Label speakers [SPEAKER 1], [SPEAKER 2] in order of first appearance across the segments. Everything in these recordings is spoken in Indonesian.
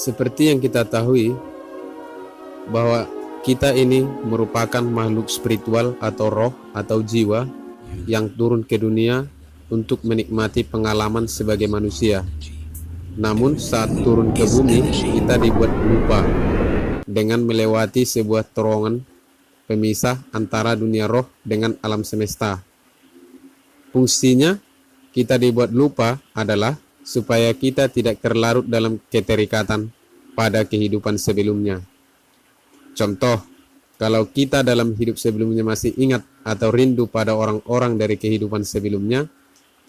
[SPEAKER 1] Seperti yang kita tahui bahwa kita ini merupakan makhluk spiritual atau roh atau jiwa yang turun ke dunia untuk menikmati pengalaman sebagai manusia. Namun saat turun ke bumi, kita dibuat lupa dengan melewati sebuah terowongan pemisah antara dunia roh dengan alam semesta. Fungsinya kita dibuat lupa adalah supaya kita tidak terlarut dalam keterikatan pada kehidupan sebelumnya. Contoh, kalau kita dalam hidup sebelumnya masih ingat atau rindu pada orang-orang dari kehidupan sebelumnya,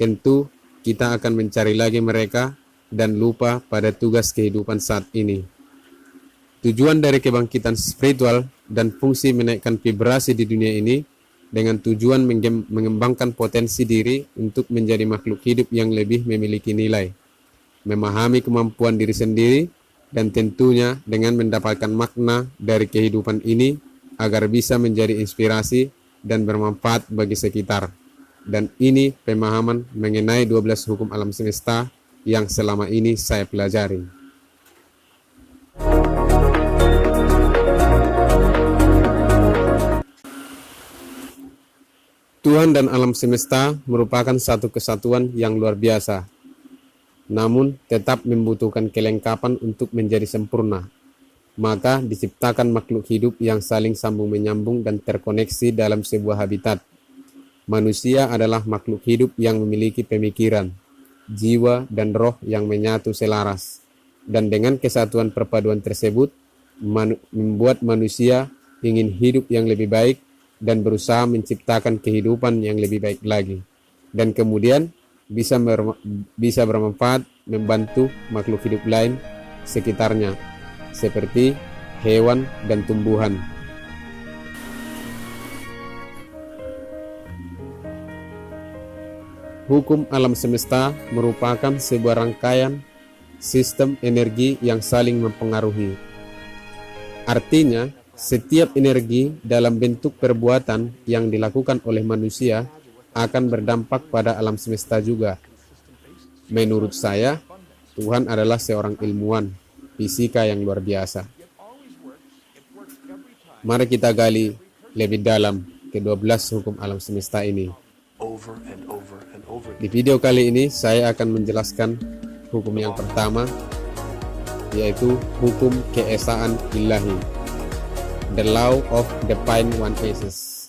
[SPEAKER 1] tentu kita akan mencari lagi mereka dan lupa pada tugas kehidupan saat ini. Tujuan dari kebangkitan spiritual dan fungsi menaikkan vibrasi di dunia ini dengan tujuan mengembangkan potensi diri untuk menjadi makhluk hidup yang lebih memiliki nilai, memahami kemampuan diri sendiri, dan tentunya dengan mendapatkan makna dari kehidupan ini agar bisa menjadi inspirasi dan bermanfaat bagi sekitar. Dan ini pemahaman mengenai 12 hukum alam semesta yang selama ini saya pelajari. Tuhan dan alam semesta merupakan satu kesatuan yang luar biasa, namun tetap membutuhkan kelengkapan untuk menjadi sempurna. Maka diciptakan makhluk hidup yang saling sambung menyambung dan terkoneksi dalam sebuah habitat. Manusia adalah makhluk hidup yang memiliki pemikiran, jiwa, dan roh yang menyatu selaras. Dan dengan kesatuan perpaduan tersebut, membuat manusia ingin hidup yang lebih baik dan berusaha menciptakan kehidupan yang lebih baik lagi. Dan kemudian bisa bermanfaat membantu makhluk hidup lain sekitarnya, seperti hewan dan tumbuhan. Hukum alam semesta merupakan sebuah rangkaian sistem energi yang saling mempengaruhi. Artinya, setiap energi dalam bentuk perbuatan yang dilakukan oleh manusia akan berdampak pada alam semesta juga. Menurut saya, Tuhan adalah seorang ilmuwan fisika yang luar biasa. Mari kita gali lebih dalam ke-12 hukum alam semesta ini. Di video kali ini saya akan menjelaskan hukum yang pertama, yaitu hukum keesaan ilahi, the law of divine one essence.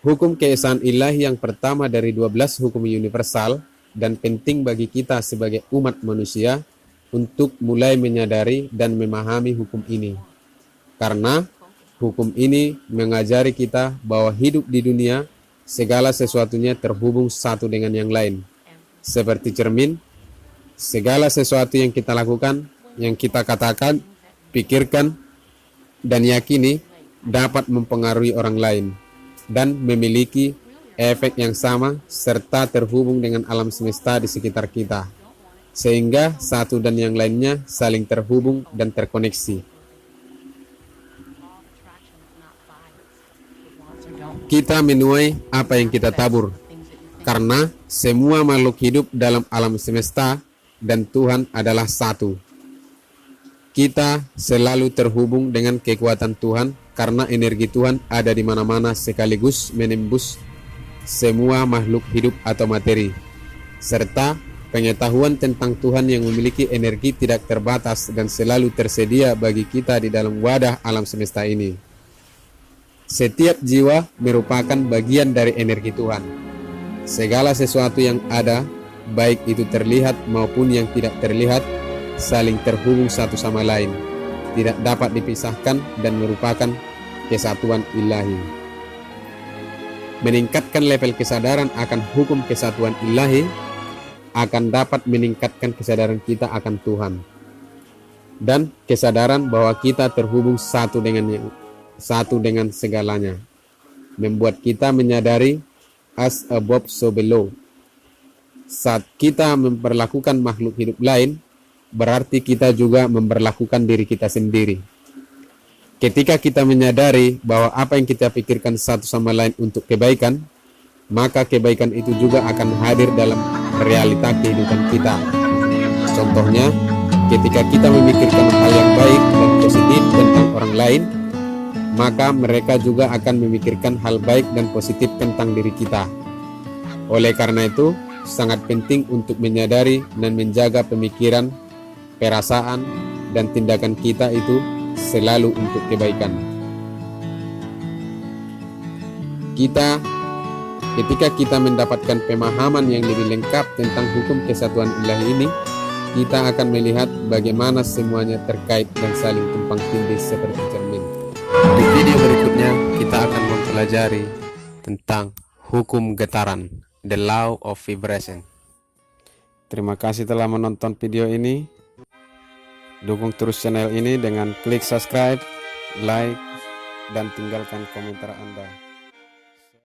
[SPEAKER 1] Hukum keesaan ilahi yang pertama dari 12 hukum universal dan penting bagi kita sebagai umat manusia untuk mulai menyadari dan memahami hukum ini. Karena hukum ini mengajari kita bahwa hidup di dunia segala sesuatunya terhubung satu dengan yang lain. Seperti cermin, segala sesuatu yang kita lakukan, yang kita katakan, pikirkan, dan yakini dapat mempengaruhi orang lain dan memiliki efek yang sama serta terhubung dengan alam semesta di sekitar kita, sehingga satu dan yang lainnya saling terhubung dan terkoneksi. Kita menuai apa yang kita tabur, karena semua makhluk hidup dalam alam semesta dan Tuhan adalah satu. Kita selalu terhubung dengan kekuatan Tuhan karena energi Tuhan ada di mana-mana sekaligus menembus semua makhluk hidup atau materi. Serta pengetahuan tentang Tuhan yang memiliki energi tidak terbatas dan selalu tersedia bagi kita di dalam wadah alam semesta ini. Setiap jiwa merupakan bagian dari energi Tuhan. Segala sesuatu yang ada, baik itu terlihat maupun yang tidak terlihat, saling terhubung satu sama lain, tidak dapat dipisahkan dan merupakan kesatuan ilahi. Meningkatkan level kesadaran akan hukum kesatuan ilahi akan dapat meningkatkan kesadaran kita akan Tuhan dan kesadaran bahwa kita terhubung satu dengan segalanya, membuat kita menyadari as above so below. Saat kita memperlakukan makhluk hidup lain, berarti kita juga memperlakukan diri kita sendiri. Ketika kita menyadari bahwa apa yang kita pikirkan satu sama lain untuk kebaikan, maka kebaikan itu juga akan hadir dalam realita kehidupan kita. Contohnya, ketika kita memikirkan hal yang baik dan positif tentang orang lain, maka mereka juga akan memikirkan hal baik dan positif tentang diri kita. Oleh karena itu, sangat penting untuk menyadari dan menjaga pemikiran, perasaan, dan tindakan kita itu selalu untuk kebaikan. Ketika kita mendapatkan pemahaman yang lebih lengkap tentang hukum kesatuan ilahi ini, kita akan melihat bagaimana semuanya terkait dan saling tumpang tindih seperti cermin. Di video berikutnya, kita akan mempelajari tentang hukum getaran, the law of vibration. Terima kasih telah menonton video ini. Dukung terus channel ini dengan klik subscribe, like, dan tinggalkan komentar Anda.